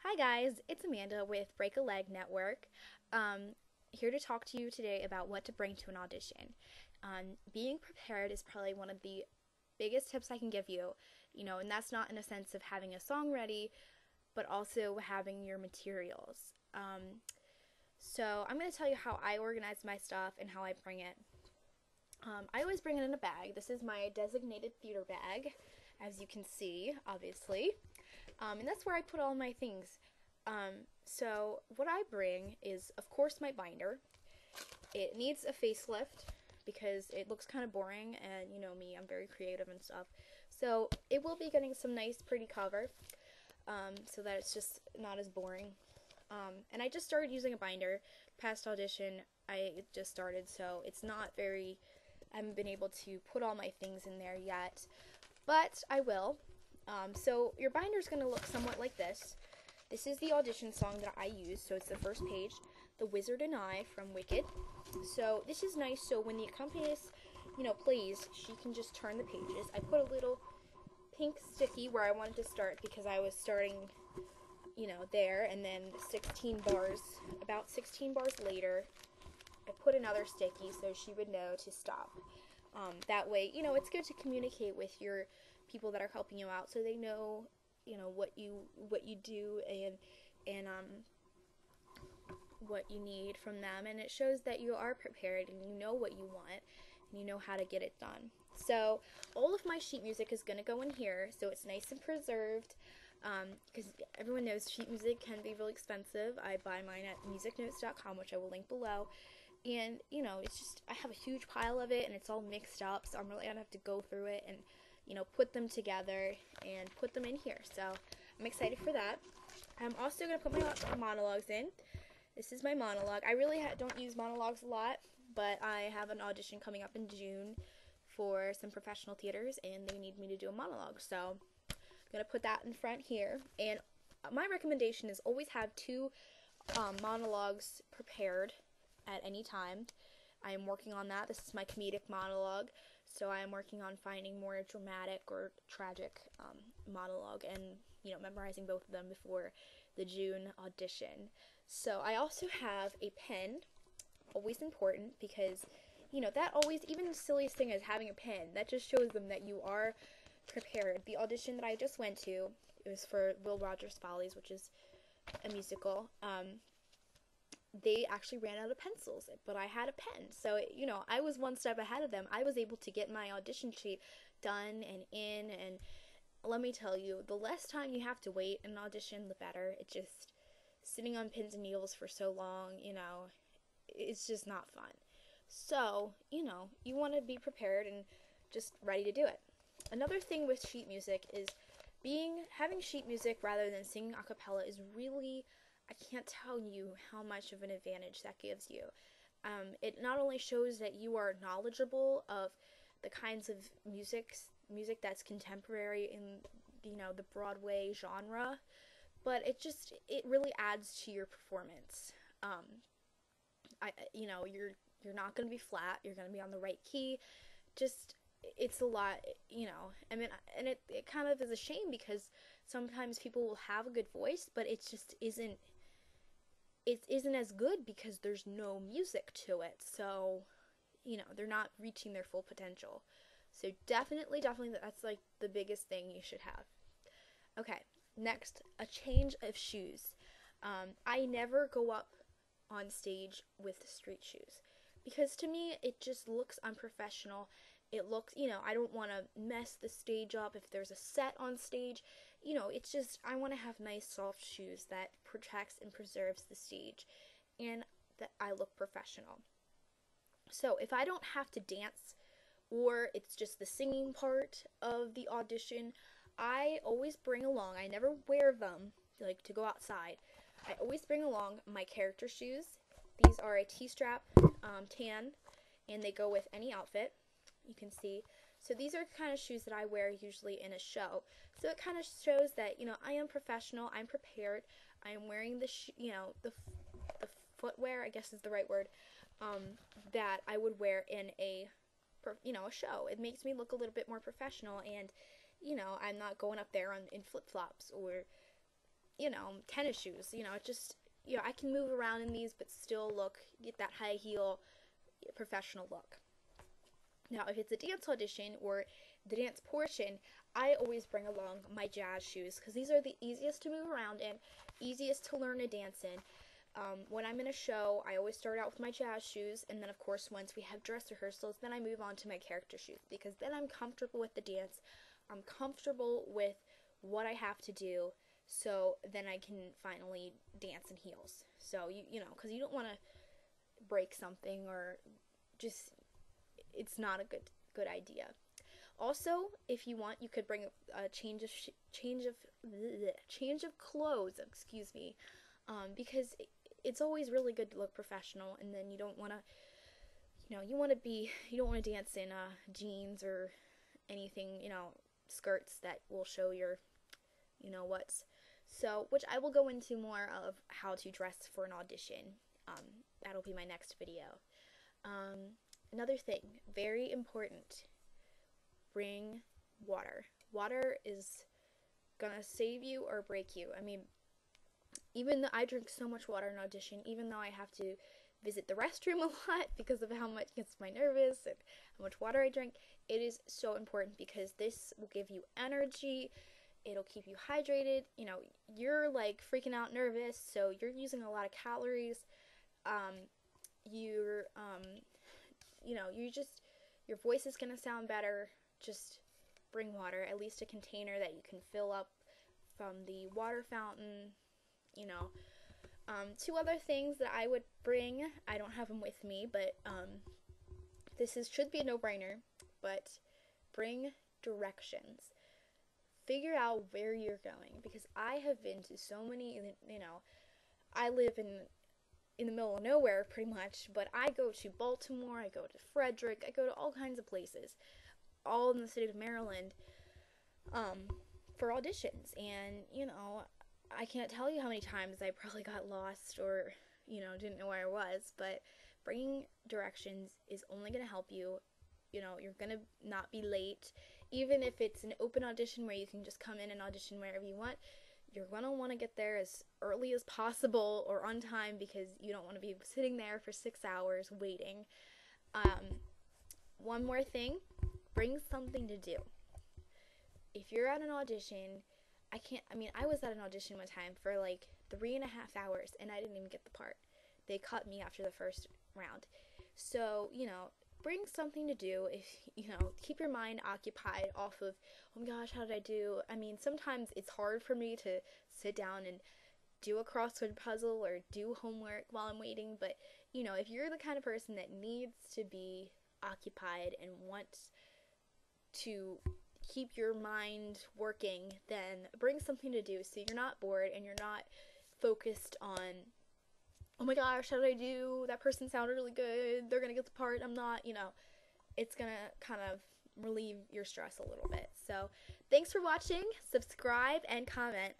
Hi guys, it's Amanda with Break a Leg Network. Here to talk to you today about what to bring to an audition. Being prepared is probably one of the biggest tips I can give you, and that's not in a sense of having a song ready, but also having your materials. So I'm going to tell you how I organize my stuff and how I bring it. I always bring it in a bag. This is my designated theater bag, as you can see, obviously. And that's where I put all my things. So what I bring is, of course, my binder. It needs a facelift because it looks kind of boring, and you know me, I'm very creative and stuff. So it will be getting some nice, pretty cover, so that it's just not as boring. And I just started using a binder. Past audition, I just started, so it's not very, I haven't been able to put all my things in there yet, but I will. So your binder is going to look somewhat like this. This is the audition song that I use, so it's the first page, The Wizard and I from Wicked. So this is nice, so when the accompanist, plays, she can just turn the pages. I put a little pink sticky where I wanted to start because I was starting, there, and then 16 bars, about 16 bars later, I put another sticky so she would know to stop. That way, it's good to communicate with your people that are helping you out, so they know, what you do and what you need from them, and it shows that you are prepared and you know what you want and you know how to get it done. So all of my sheet music is going to go in here, so it's nice and preserved, because everyone knows sheet music can be really expensive. I buy mine at musicnotes.com, which I will link below. And, it's just, I have a huge pile of it, and it's all mixed up, so I'm really going to have to go through it and, put them together and put them in here. So I'm excited for that. I'm also going to put my monologues in. This is my monologue. I really don't use monologues a lot, but I have an audition coming up in June for some professional theaters, and they need me to do a monologue. So I'm going to put that in front here. And my recommendation is always have two monologues prepared at any time. I am working on that. This is my comedic monologue, so I am working on finding more dramatic or tragic monologue and, memorizing both of them before the June audition. So I also have a pen, always important, because, that always, even the silliest thing is having a pen. That just shows them that you are prepared. The audition that I just went to, it was for Will Rogers Follies, which is a musical. They actually ran out of pencils, but I had a pen. So, I was one step ahead of them. I was able to get my audition sheet done and in, and let me tell you, the less time you have to wait in an audition, the better. It's just sitting on pins and needles for so long, it's just not fun. So, you want to be prepared and just ready to do it. Another thing with sheet music is having sheet music rather than singing a cappella is really, I can't tell you how much of an advantage that gives you. It not only shows that you are knowledgeable of the kinds of music that's contemporary in, the Broadway genre, but it really adds to your performance. You're not going to be flat. You're going to be on the right key. It's a lot, and it kind of is a shame because sometimes people will have a good voice, but it just isn't as good because there's no music to it. So, they're not reaching their full potential. So definitely, that's like the biggest thing you should have. Okay, next, a change of shoes. I never go up on stage with street shoes because to me, it just looks unprofessional. It looks, I don't want to mess the stage up if there's a set on stage. It's just, I want to have nice soft shoes that protects and preserves the stage and that I look professional. So if I don't have to dance or it's just the singing part of the audition, I always bring along, I never wear them like to go outside. I always bring along my character shoes. These are a T-strap tan, and they go with any outfit. You can see. So these are the kind of shoes that I wear usually in a show. So it kind of shows that, I am professional, I'm prepared, I am wearing the footwear, I guess is the right word, that I would wear in a show. It makes me look a little bit more professional, and, I'm not going up there in flip-flops or tennis shoes. It just, I can move around in these but still get that high heel professional look. Now, if it's a dance audition or the dance portion, I always bring along my jazz shoes because these are the easiest to move around in, easiest to learn to dance in. When I'm in a show, I always start out with my jazz shoes, and then of course once we have dress rehearsals, then I move on to my character shoes, because then I'm comfortable with the dance, I'm comfortable with what I have to do, so then I can finally dance in heels. So, because you don't want to break something, or just, it's not a good idea. Also, if you want, you could bring a change of clothes, excuse me, because it's always really good to look professional, and then you don't want to, you don't want to dance in jeans or anything, skirts that will show your, what's. So, which I will go into more of how to dress for an audition. That'll be my next video. Another thing, very important, bring water. Water is gonna save you or break you. I mean, even though I drink so much water in audition, even though I have to visit the restroom a lot because of how much it gets me nervous and how much water I drink, it is so important because this will give you energy. It'll keep you hydrated. You're like freaking out nervous, so you're using a lot of calories. Your voice is gonna sound better. Just bring water, at least a container that you can fill up from the water fountain. Two other things that I would bring, I don't have them with me, but should be a no-brainer, but bring directions. Figure out where you're going, because I have been to so many, I live in the middle of nowhere pretty much, but I go to Baltimore, I go to Frederick, I go to all kinds of places, all in the state of Maryland, for auditions, and, I can't tell you how many times I probably got lost or, didn't know where I was, but bringing directions is only going to help you. You're going to not be late. Even if it's an open audition where you can just come in and audition wherever you want, you're going to want to get there as early as possible or on time, because you don't want to be sitting there for 6 hours waiting. One more thing, bring something to do. If you're at an audition, I was at an audition one time for like 3.5 hours and I didn't even get the part. They cut me after the first round. So, bring something to do. If, keep your mind occupied off of, oh my gosh, how did I do? Sometimes it's hard for me to sit down and do a crossword puzzle or do homework while I'm waiting, but, if you're the kind of person that needs to be occupied and wants to keep your mind working, then bring something to do so you're not bored and you're not focused on, oh my gosh, how did I do? That person sounded really good. They're going to get the part. I'm not, it's going to kind of relieve your stress a little bit. So, thanks for watching. Subscribe and comment.